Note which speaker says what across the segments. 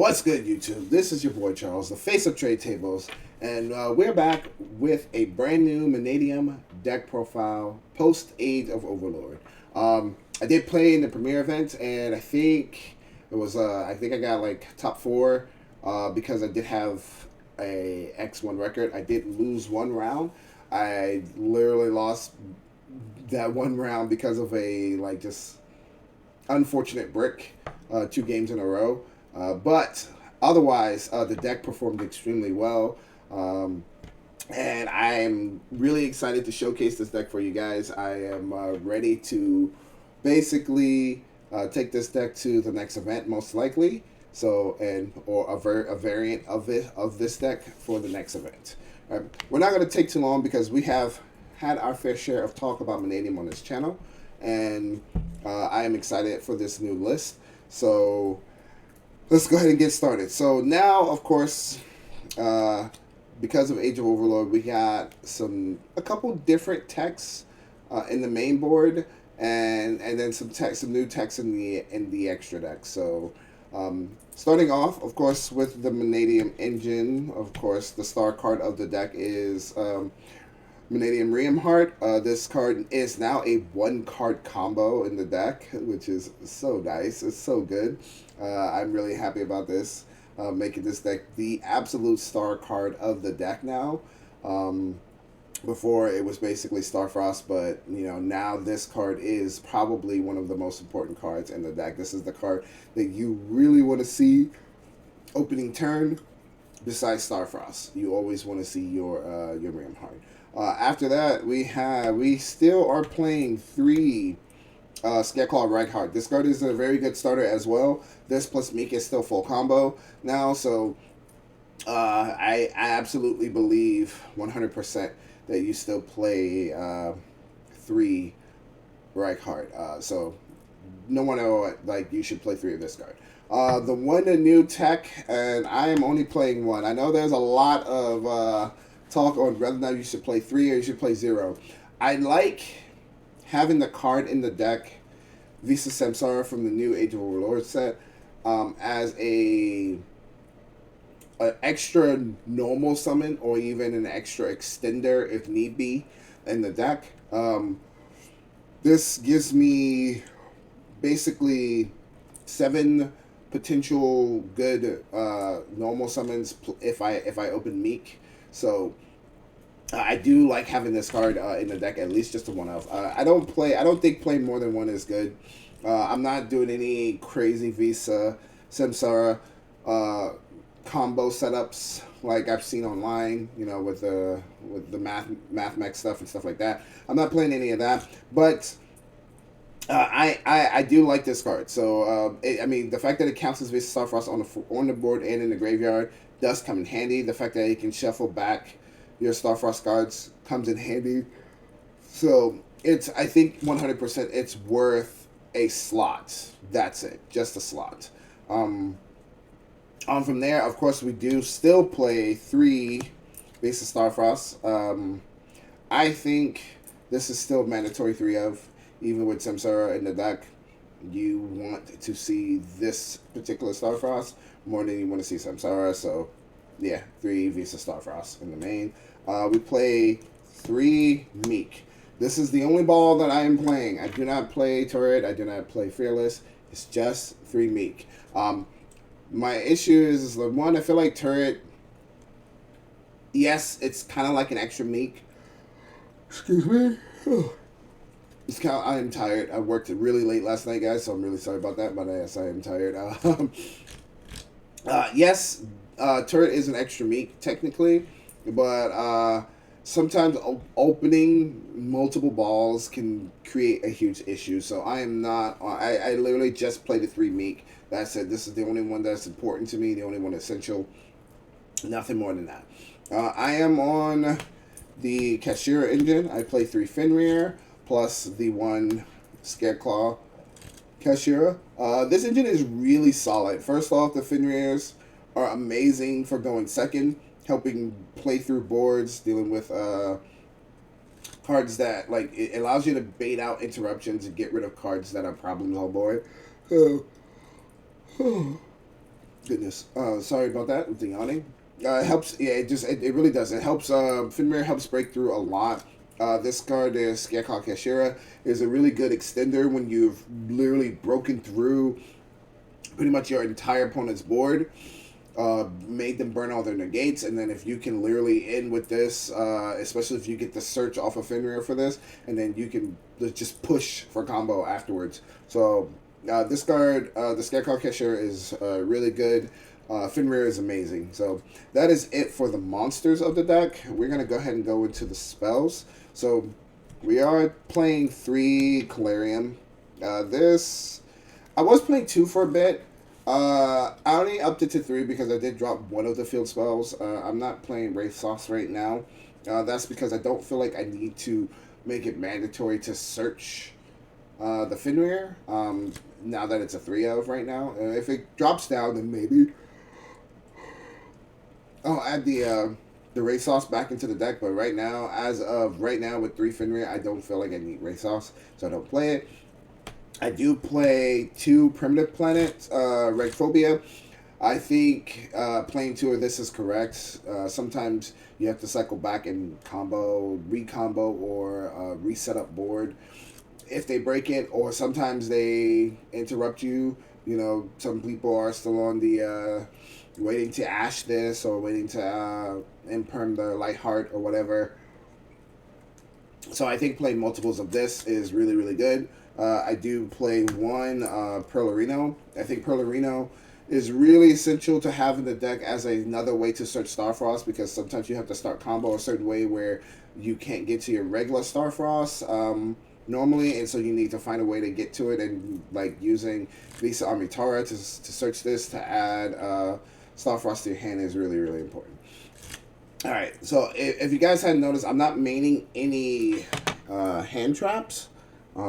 Speaker 1: What's good, YouTube? This is your boy Charles, the face of trade tables, and we're back with a brand new Mannadium deck profile post Age of Overlord. I did play in the premiere event, and I think it was I think I got like top four because I did have a X1 record. I did lose one round. I literally lost that one round because of a just unfortunate brick, 2 games in a row. But otherwise, the deck performed extremely well. And I am really excited to showcase this deck for you guys. I am ready to basically take this deck to the next event, most likely. So, or a variant of this deck for the next event. We're not going to take too long because we have had our fair share of talk about Mannadium on this channel, and I am excited for this new list. So let's go ahead and get started. So now, of course, because of Age of Overlord, we got a couple different techs in the main board, and then some new techs in the extra deck. So starting off, of course, with the Mannadium engine. Of course, the star card of the deck is Mannadium Reinhardt. This card is now a 1-card combo in the deck, which is so nice. It's so good. I'm really happy about this, making this deck the absolute star card of the deck now. Before it was basically Starfrost, but now this card is probably one of the most important cards in the deck. This is the card that you really want to see opening turn. Besides Starfrost, you always want to see your Reinhardt. After that, we still are playing 3 Scareclaw Reinhardt. This card is a very good starter as well. This plus Meek is still full combo now, so I absolutely believe 100% that you still play 3 Reinhardt. So no one you should play 3 of this card. The one new tech, and I am only playing 1. I know there's a lot of talk on whether or not you should play 3 or you should play 0. I like having the card in the deck, Visa Samsara from the new Age of Overlord set, as an extra normal summon or even an extra extender if need be in the deck. This gives me basically 7 potential good normal summons if I open Meek. So I do like having this card in the deck, at least just a 1-of. I don't think playing more than 1 is good. I'm not doing any crazy Visa Samsara combo setups like I've seen online, with the math mech stuff and stuff like that. I'm not playing any of that, but I do like this card. So the fact that it counts as Visa Starfrost on the board and in the graveyard does come in handy. The fact that you can shuffle back your Starfrost cards comes in handy. So I think 100% it's worth a slot. That's it, just a slot. On from there, of course, we do still play 3 Visa Starfrost. I think this is still mandatory 3 of, even with Samsara in the deck. You want to see this particular Starfrost more than you want to see Samsara. So yeah, 3 Visa Starfrost in the main. We play 3 Meek. This is the only ball that I am playing. I do not play Turret. I do not play Fearless. It's just 3 Meek. My issue is the one, I feel like Turret, yes, it's kind of like an extra Meek. Excuse me. I am tired. I worked really late last night, guys, so I'm really sorry about that, but yes, I am tired. Yes, Turret is an extra Meek, technically, but sometimes opening multiple balls can create a huge issue, so I am not... I literally just played the 3 Meek. That's it. This is the only one that's important to me, the only one essential. Nothing more than that. I am on the Cashier engine. I play 3 Fenrir, plus the 1 Scareclaw Cashier. This engine is really solid. First off, the Fenrirs are amazing for going second, helping play through boards, dealing with cards that, it allows you to bait out interruptions and get rid of cards that are problems on board. Goodness. Sorry about that with the yawning. It helps. Yeah, it really does. It helps. Finmir helps break through a lot. This card, the Scarecrow Kashira, is a really good extender when you've literally broken through pretty much your entire opponent's board, made them burn all their negates, and then if you can literally end with this, especially if you get the search off of Fenrir for this, and then you can just push for combo afterwards. So this card, the Scarecrow Kesher, is really good. Fenrir is amazing. So that is it for the monsters of the deck. We're going to go ahead and go into the spells. So we are playing 3 Calarium. This... I was playing 2 for a bit. I only upped it to 3 because I did drop one of the field spells. I'm not playing Wraith Sauce right now. That's because I don't feel like I need to make it mandatory to search the Fenrir. Now that it's a 3 of right now. If it drops down, then maybe I'll add the Wraith Sauce back into the deck. But right now, as of right now with 3 Fenrir, I don't feel like I need Wraith Sauce, so I don't play it. I do play 2 Primitive Planet, Regphobia. I think playing 2 of this is correct. Sometimes you have to cycle back and recombo, or reset up board if they break it, or sometimes they interrupt you. You know, some people are still on the waiting to ash this, or waiting to imperm the Light Heart or whatever. So I think playing multiples of this is really, really good. I do play 1 Perlerino. I think Perlerino is really essential to have in the deck as another way to search Starfrost, because sometimes you have to start combo a certain way where you can't get to your regular Starfrost normally, and so you need to find a way to get to it, and like using Visa Armitara to search this to add Starfrost to your hand is really, really important. Alright, so if you guys hadn't noticed, I'm not maining any hand traps.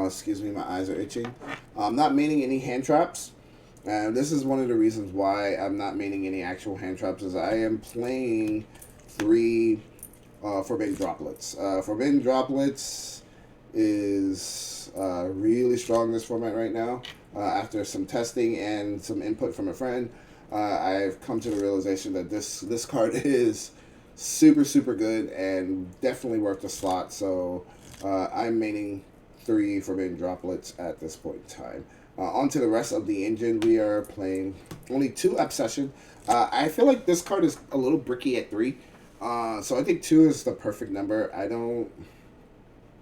Speaker 1: Excuse me, my eyes are itching. I'm not maining any hand traps. And this is one of the reasons why I'm not maining any actual hand traps, is I am playing 3 Forbidden Droplets. Forbidden Droplets is really strong in this format right now. After some testing and some input from a friend, I've come to the realization that this card is super, super good and definitely worth the slot. So I'm maining 3 Forbidden Droplets at this point in time. On to the rest of the engine. We are playing only 2 Obsession. I feel like this card is a little bricky at 3. So I think 2 is the perfect number. I don't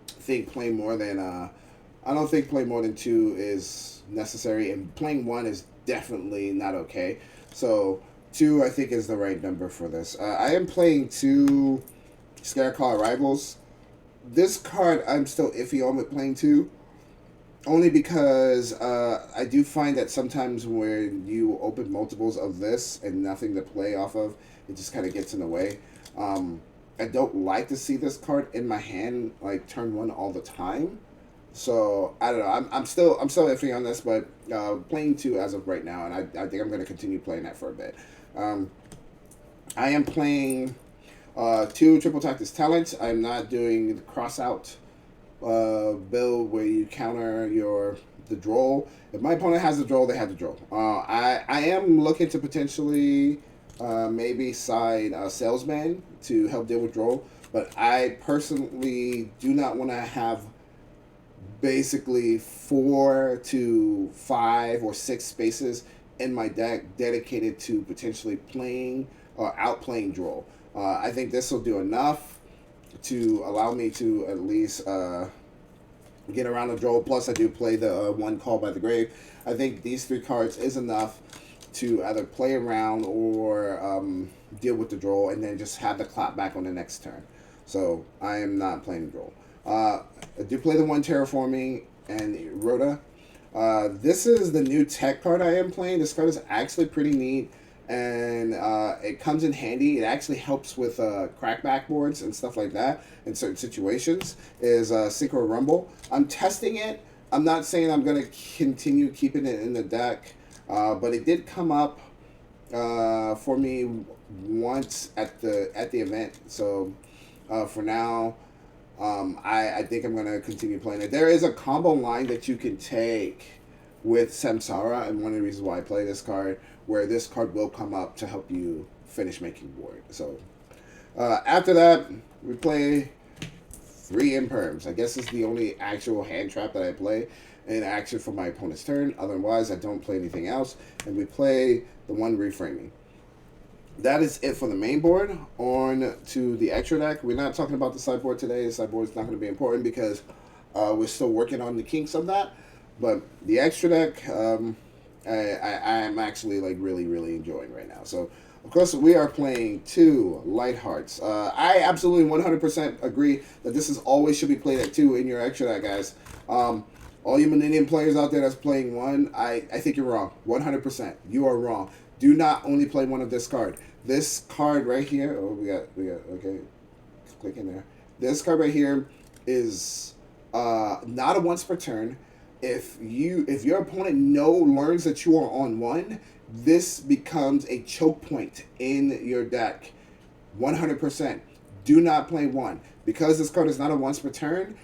Speaker 1: think playing more than 2 is necessary, and playing 1 is definitely not okay. So 2 I think is the right number for this. I am playing 2 Scarecrow Arrivals. This card I'm still iffy on with playing 2, only because I do find that sometimes when you open multiples of this and nothing to play off of, it just kind of gets in the way. I don't like to see this card in my hand like turn 1 all the time. So I don't know. I'm still iffy on this, but playing 2 as of right now, and I think I'm going to continue playing that for a bit. I am playing 2 Triple Tactics Talents. I'm not doing the cross out build where you counter the droll. If my opponent has the droll, they have the droll. I am looking to potentially maybe side Salesman to help deal with droll, but I personally do not want to have basically 4 to 5 or 6 spaces in my deck dedicated to potentially playing or outplaying droll. I think this will do enough to allow me to at least get around the droll. Plus, I do play the 1 Call by the Grave. I think these 3 cards is enough to either play around or deal with the droll, and then just have the clap back on the next turn. So I am not playing the droll. I do play the 1 Terraforming and Rhoda. This is the new tech card I am playing. This card is actually pretty neat, and it comes in handy. It actually helps with crackback boards and stuff like that in certain situations. Is Synchro Rumble. I'm testing it. I'm not saying I'm going to continue keeping it in the deck, but it did come up for me once at the event. So for now, I think I'm going to continue playing it. There is a combo line that you can take with Samsara, and one of the reasons why I play this card, where this card will come up to help you finish making board. So after that, we play 3 imperms. I guess it's the only actual hand trap that I play in action for my opponent's turn. Otherwise, I don't play anything else. And we play the 1 reframing. That is it for the main board. On to the extra deck. We're not talking about the sideboard today. The sideboard is not going to be important because we're still working on the kinks of that. But the extra deck, I am actually like really enjoying right now. So of course we are playing 2 Light Hearts. I absolutely 100% agree that this is always should be played at 2 in your extra deck, guys. All you Mannadium players out there that's playing 1, I think you're wrong. 100%. You are wrong. Do not only play 1 of this card. This card right here. Oh, we got. Okay, click in there. This card right here is not a once per turn. If your opponent learns that you are on 1, this becomes a choke point in your deck. 100%. Do not play 1 because this card is not a once per turn.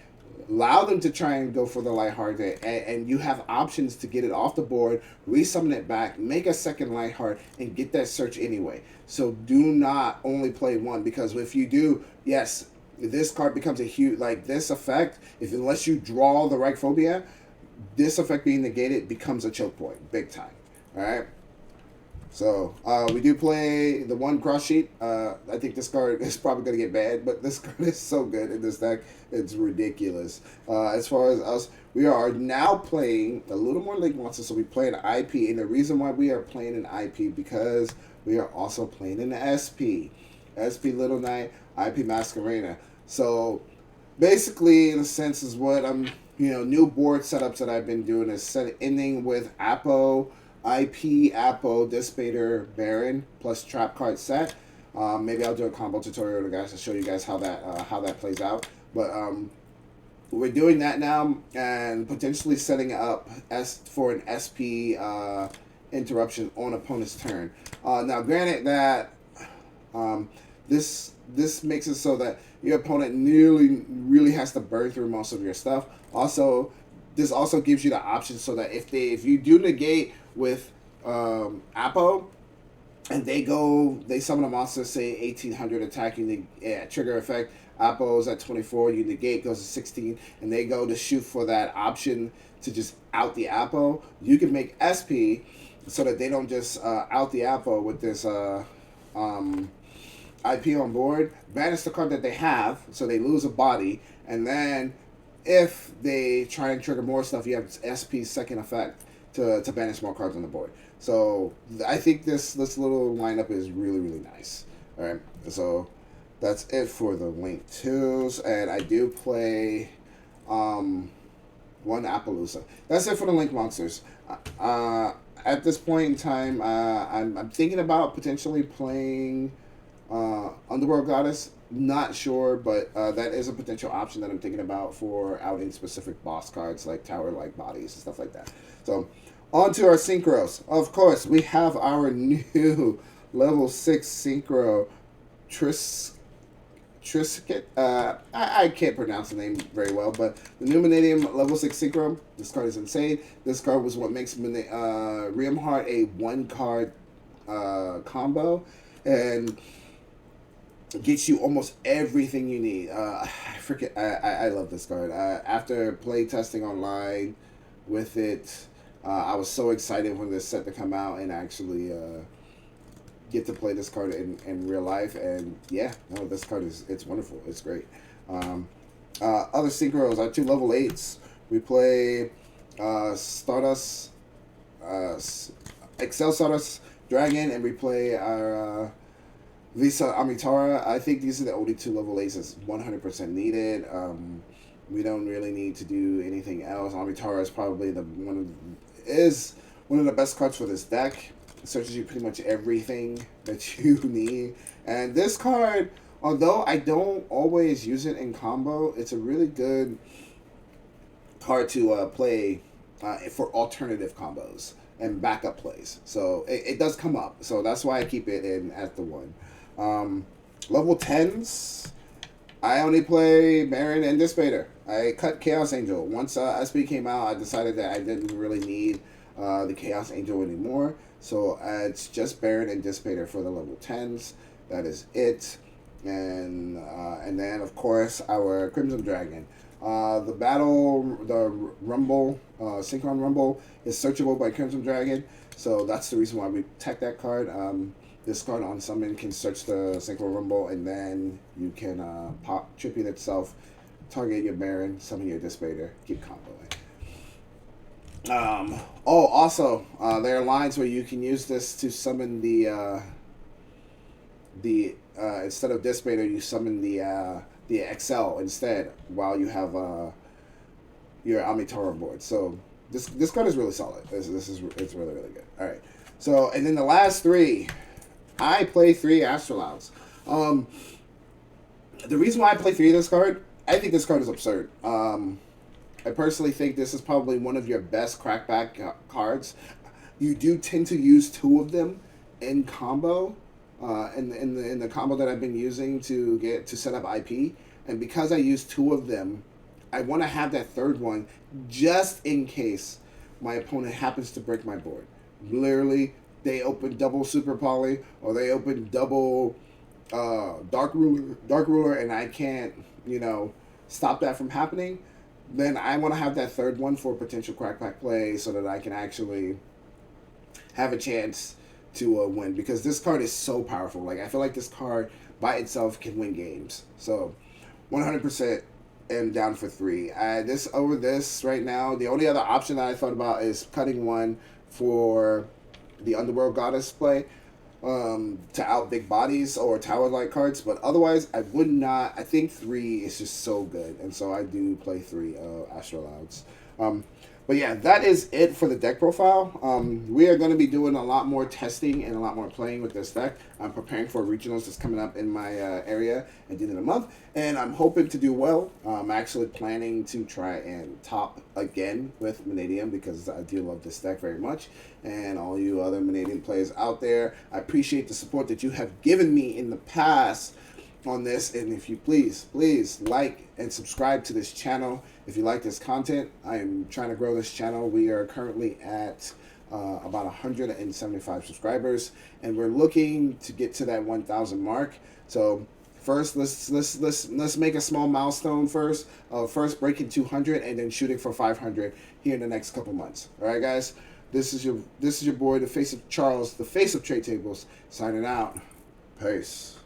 Speaker 1: Allow them to try and go for the Lightheart, and you have options to get it off the board, resummon it back, make a second Lightheart, and get that search anyway. So do not only play 1, because if you do, yes, this card becomes a huge, like this effect, unless you draw the right phobia, this effect being negated becomes a choke point, big time. Alright? So, we do play the 1 cross sheet. I think this card is probably going to get bad, but this card is so good in this deck, it's ridiculous. As far as us, we are now playing a little more Link Monster, so we play an IP, and the reason why we are playing an IP, because we are also playing an SP. SP Little Knight, IP Masquerena. So, basically, in a sense, is what I'm, new board setups that I've been doing is ending with Apo, IP, Apo, Dissipator, Baron, plus Trap card set. Maybe I'll do a combo tutorial to guys to show you guys how that plays out. But we're doing that now and potentially setting up for an SP interruption on opponent's turn. Now, granted that this makes it so that your opponent really has to burn through most of your stuff. Also, this also gives you the option so that if you do negate with Apo, and they summon a monster, say 1800 attacking the trigger effect. Apo's at 24, you negate, goes to 16, and they go to shoot for that option to just out the Apo. You can make SP so that they don't just out the Apo with this IP on board, banish the card that they have, so they lose a body, and then if they try and trigger more stuff, you have SP's second effect to banish more cards on the board. So I think this little lineup is really nice. All right, so that's it for the Link 2s, and I do play 1 Appaloosa. That's it for the Link monsters. At this point in time, I'm thinking about potentially playing Underworld Goddess. Not sure, but that is a potential option that I'm thinking about for outing specific boss cards like tower-like bodies and stuff like that. So, on to our synchros. Of course, we have our new level 6 synchro Trisket. I can't pronounce the name very well, but the new Mannadium level 6 synchro. This card is insane. This card was what makes Riemhart a 1-card combo, and gets you almost everything you need. I love this card. After play testing online with it, I was so excited when this set to come out and actually get to play this card in real life. And yeah, no, this card it's wonderful. It's great. Other synchros are 2 level 8s. We play Stardust, Excel Stardust Dragon, and we play our Visa Amitara. I think these are the only 2 level 8s that's 100% needed. We don't really need to do anything else. Amitara is probably one of the best cards for this deck. It searches you pretty much everything that you need. And this card, although I don't always use it in combo, it's a really good card to play for alternative combos and backup plays. So it does come up. So that's why I keep it in at the 1. Level 10s. I only play Baron and Dispater. I cut Chaos Angel. Once SP came out, I decided that I didn't really need the Chaos Angel anymore. So it's just Baron and Dispater for the level 10s. That is it. And then, of course, our Crimson Dragon. The Rumble, Synchron Rumble, is searchable by Crimson Dragon. So that's the reason why we tech that card. This card on summon can search the Synchro Rumble, and then you can pop Tribute itself, target your Baron, summon your Dispater, keep comboing. Also, there are lines where you can use this to summon the instead of Dispater, you summon the XL instead while you have your Amitara board. So this card is really solid. It's really good. All right. So and then the last three. I play 3 Astrolabes. The reason why I play 3 of this card, I think this card is absurd. I personally think this is probably one of your best crackback cards. You do tend to use 2 of them in combo, in the combo that I've been using to set up IP. And because I use 2 of them, I want to have that third one just in case my opponent happens to break my board. Literally, they open double Super Poly, or they open double Dark Ruler, and I can't, stop that from happening. Then I want to have that third one for potential crackback play, so that I can actually have a chance to win. Because this card is so powerful. Like, I feel like this card by itself can win games. So, 100% am down for 3. This right now, the only other option that I thought about is cutting one for the Underworld Goddess play to out big bodies or tower-like cards, but otherwise I would not. I think 3 is just so good, and so I do play 3 Astrolabes. But yeah, that is it for the deck profile. We are going to be doing a lot more testing and a lot more playing with this deck. I'm preparing for regionals that's coming up in my area at the end of the month, and I'm hoping to do well. I'm actually planning to try and top again with Mannadium because I do love this deck very much. And all you other Mannadium players out there, I appreciate the support that you have given me in the past on this, and if you please like and subscribe to this channel if you like this content. I am trying to grow this channel. We are currently at about 175 subscribers, and we're looking to get to that 1,000 mark. So first, let's make a small milestone first. First breaking 200, and then shooting for 500 here in the next couple months. All right, guys. This is your boy, the face of Charles, the face of Trade Tables, signing out. Peace.